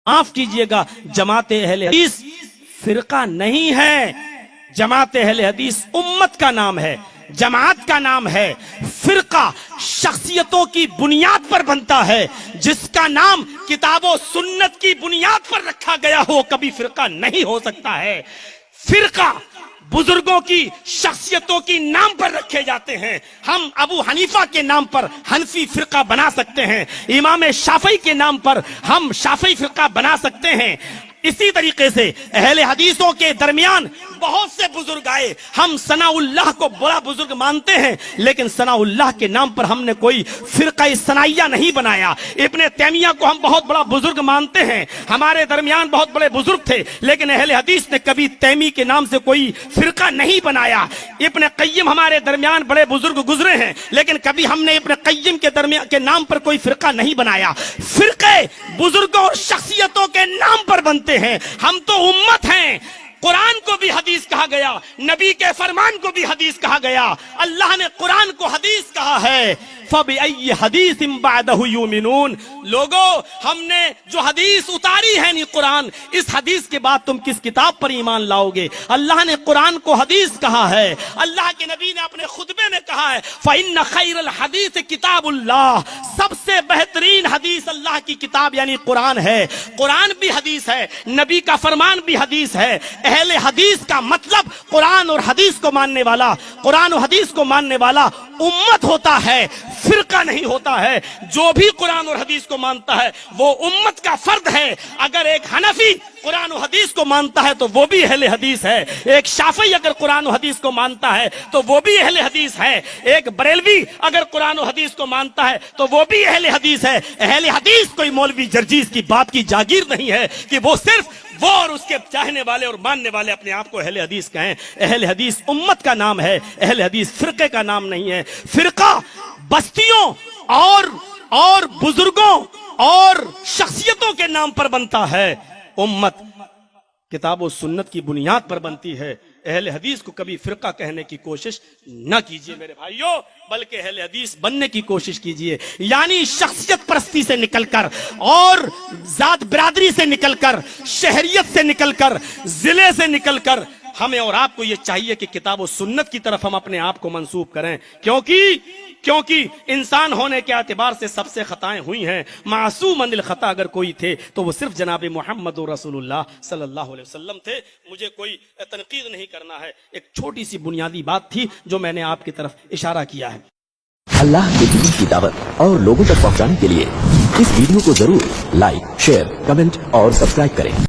माफ कीजिएगा, जमात अहले हदीस फिरका नहीं है। जमात अहले हदीस उम्मत का नाम है, जमात का नाम है। फिरका शख्सियतों की बुनियाद पर बनता है। जिसका नाम किताबों सुन्नत की बुनियाद पर रखा गया हो कभी फिरका नहीं हो सकता है। फिरका बुजुर्गों की शख्सियतों की नाम पर रखे जाते हैं। हम अबू हनीफा के नाम पर हनफी फिरका बना सकते हैं, इमाम शाफई के नाम पर हम शाफई फिरका बना सकते हैं। इसी तरीके से अहले हदीसों के दरमियान बहुत से बुजुर्ग आए। हम सनाउल्लाह को बड़ा बुजुर्ग मानते हैं, लेकिन सनाउल्लाह के नाम पर हमने कोई फिरका सनाइया नहीं बनाया। इब्ने तैमिया को हम बहुत बड़ा बुजुर्ग मानते हैं, हमारे दरमियान बहुत बड़े बुजुर्ग थे, लेकिन अहले हदीस ने कभी तैमी के नाम से कोई फिरका नहीं बनाया। इब्ने क़य्यिम हमारे दरमियान बड़े बुजुर्ग गुजरे हैं, लेकिन कभी हमने इब्ने क़य्यिम के दरमियान के नाम पर कोई फिरका नहीं बनाया। फिरके बुजुर्गों और शख्सियतों के नाम पर बनते हैं। हम तो उम्मत हैं। कुरान को भी हदीस कहा गया, नबी के फरमान को भी हदीस कहा गया। अल्लाह ने कुरान को हदीस कहा है। फबिअय्यि हदीसिम बअदहु युमिनून। लोगों, हमने जो हदीस उतारी है नी कुरान, इस हदीस के बाद तुम किस किताब पर ईमान लाओगे? अल्लाह ने कुरान को हदीस कहा है। अल्लाह के नबी ने अपने खुतबे में कहा है फइन्न खैरल हदीस किताबुल्लाह। सबसे बेहतरीन हदीस अल्लाह की किताब यानी कुरान है। कुरान भी हदीस है, नबी का फरमान भी हदीस है। अहले हदीस का मतलब कुरान और हदीस को मानने वाला, कुरान और हदीस को मानने वाला उम्मत होता है, फिरका नहीं होता है। जो भी कुरान और हदीस को मानता है वो उम्मत का फर्द है। अगर एक हनफी कुरान और हदीस को मानता है तो वो भी अहले हदीस है। एक शाफी अगर कुरान और हदीस को मानता है तो वो भी अहले हदीस है। एक बरेलवी अगर कुरान और हदीस को मानता है तो वो भी अहले हदीस है। अहले हदीस कोई मौलवी जर्जीस की बाप की जागीर नहीं है कि वो सिर्फ वो और उसके चाहने वाले और मानने वाले अपने आप को अहले हदीस कहें। अहले हदीस उम्मत का नाम है, अहले हदीस फिरके का नाम नहीं है। फिरका बस्तियों और बुजुर्गों और शख्सियतों के नाम पर बनता है। उम्मत किताब और सुन्नत की बुनियाद पर बनती है। अहले हदीस को कभी फिरका कहने की कोशिश न कीजिए मेरे भाइयों, बल्कि अहले हदीस बनने की कोशिश कीजिए। यानी शख्सियत परस्ती से निकलकर और जात बिरादरी से निकलकर, शहरियत से निकलकर, जिले से निकलकर हमें और आपको ये चाहिए कि किताब और सुन्नत की तरफ हम अपने आप को मंसूब करें। क्योंकि इंसान होने के एतबार से सबसे खताएं हुई हैं। मासूम अनिल खता अगर कोई थे तो वो सिर्फ जनाब मोहम्मद रसूलुल्लाह सल्लल्लाहु अलैहि वसल्लम थे। मुझे कोई तनकीद नहीं करना है, एक छोटी सी बुनियादी बात थी जो मैंने आपकी तरफ इशारा किया है। अल्लाह के दीन की दावत और लोगों तक पहुंचाने के लिए इस वीडियो को जरूर लाइक, शेयर, कमेंट और सब्सक्राइब करें।